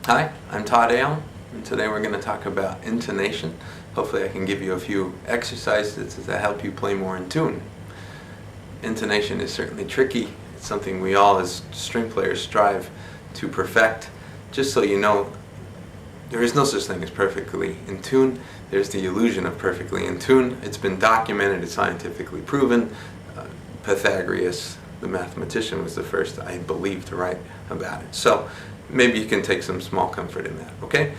Hi, I'm Todd Ale, and today we're going to talk about intonation. Hopefully I can give you a few exercises to help you play more in tune. Intonation is certainly tricky. It's something we all as string players strive to perfect. Just so you know, there is no such thing as perfectly in tune. There's the illusion of perfectly in tune. It's been documented, it's scientifically proven. Pythagoras, the mathematician, was the first, I believe, to write about it. So maybe you can take some small comfort in that, okay?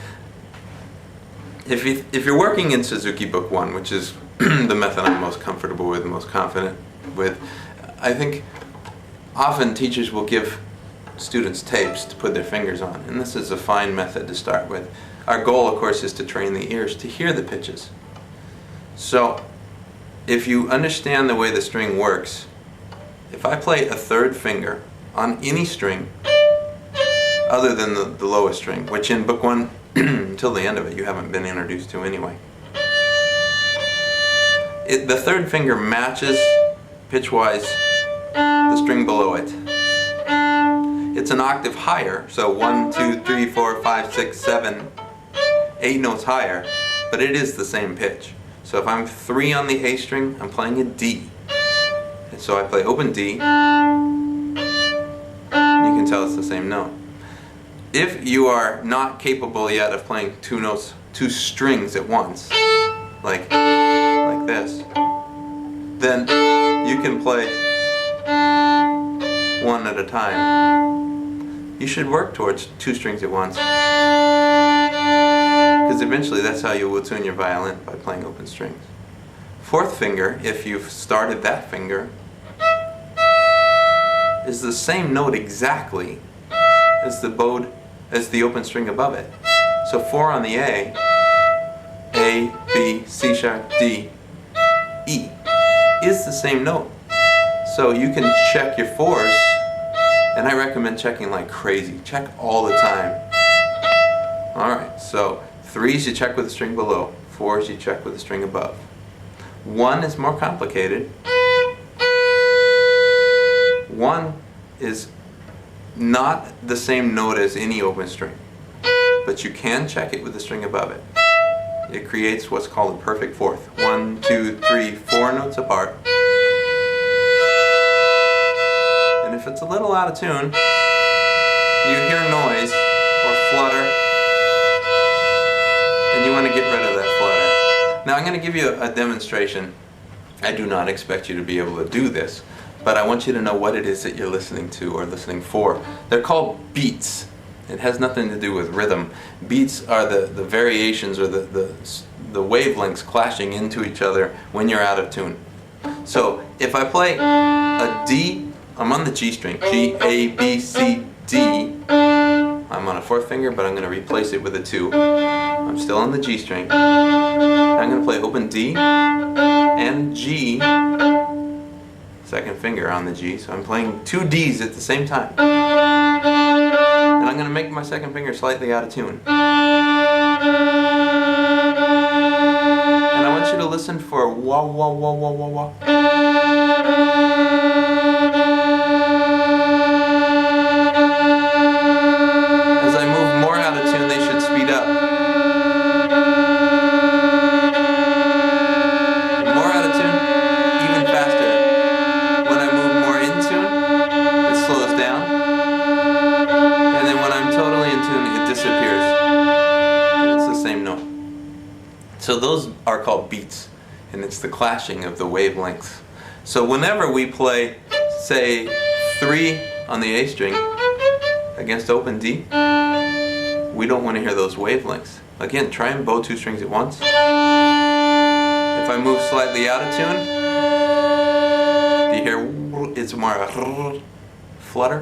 If you're working in Suzuki Book 1, which is the method I'm most comfortable with, most confident with, I think often teachers will give students tapes to put their fingers on, and this is a fine method to start with. Our goal, of course, is to train the ears to hear the pitches. So if you understand the way the string works, if I play a third finger on any string other than the lowest string, which in Book 1, until the end of it, you haven't been introduced to anyway. The third finger matches, pitch-wise, the string below it. It's an octave higher, so 1, 2, 3, 4, 5, 6, 7, 8 notes higher, but it is the same pitch. So if I'm 3 on the A string, I'm playing a D. And so I play open D, you can tell it's the same note. If you are not capable yet of playing two strings at once, like this, then you can play one at a time. You should work towards 2 strings at once, because eventually that's how you will tune your violin, by playing open strings. Fourth finger, if you've started that finger, is the same note exactly as the open string above it. So 4 on the A, B, C sharp, D, E, is the same note. So you can check your 4s, and I recommend checking like crazy. Check all the time. Alright, so 3s you check with the string below, 4s you check with the string above. 1 is more complicated. 1 is not the same note as any open string, but you can check it with the string above it. It creates what's called a perfect fourth. 1, 2, 3, 4 notes apart. And if it's a little out of tune, you hear noise or flutter, and you want to get rid of that flutter. Now I'm going to give you a demonstration. I do not expect you to be able to do this, but I want you to know what it is that you're listening to or listening for. They're called beats. It has nothing to do with rhythm. Beats are the variations or the wavelengths clashing into each other when you're out of tune. So if I play a D, I'm on the G string. G, A, B, C, D. I'm on a 4th finger, but I'm going to replace it with a 2. I'm still on the G string. I'm going to play open D and G, 2nd finger on the G, so I'm playing 2 Ds at the same time. And I'm going to make my 2nd finger slightly out of tune. And I want you to listen for wah wah wah wah wah wah. As I move more out of tune, they should speed up. More out of tune, even faster. When I move more in tune, it slows down. And then when I'm totally in tune, it disappears. And it's the same note. So those are called beats, and it's the clashing of the wavelengths. So whenever we play, say, 3 on the A string against open D, we don't want to hear those wavelengths. Again, try and bow 2 strings at once. If I move slightly out of tune, do you hear it's more a flutter?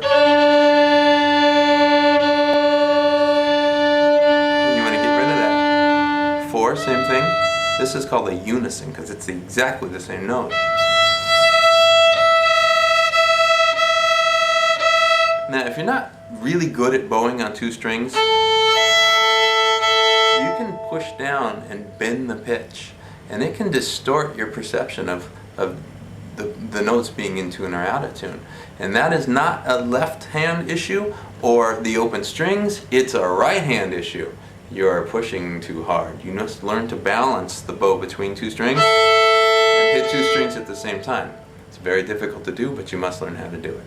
And you want to get rid of that. 4, same thing. This is called a unison because it's exactly the same note. Now, if you're not really good at bowing on 2 strings, you can push down and bend the pitch, and it can distort your perception of the notes being in tune or out of tune. And that is not a left hand issue or the open strings, it's a right hand issue. You're pushing too hard. You must learn to balance the bow between two strings and hit two strings at the same time. It's very difficult to do, but you must learn how to do it.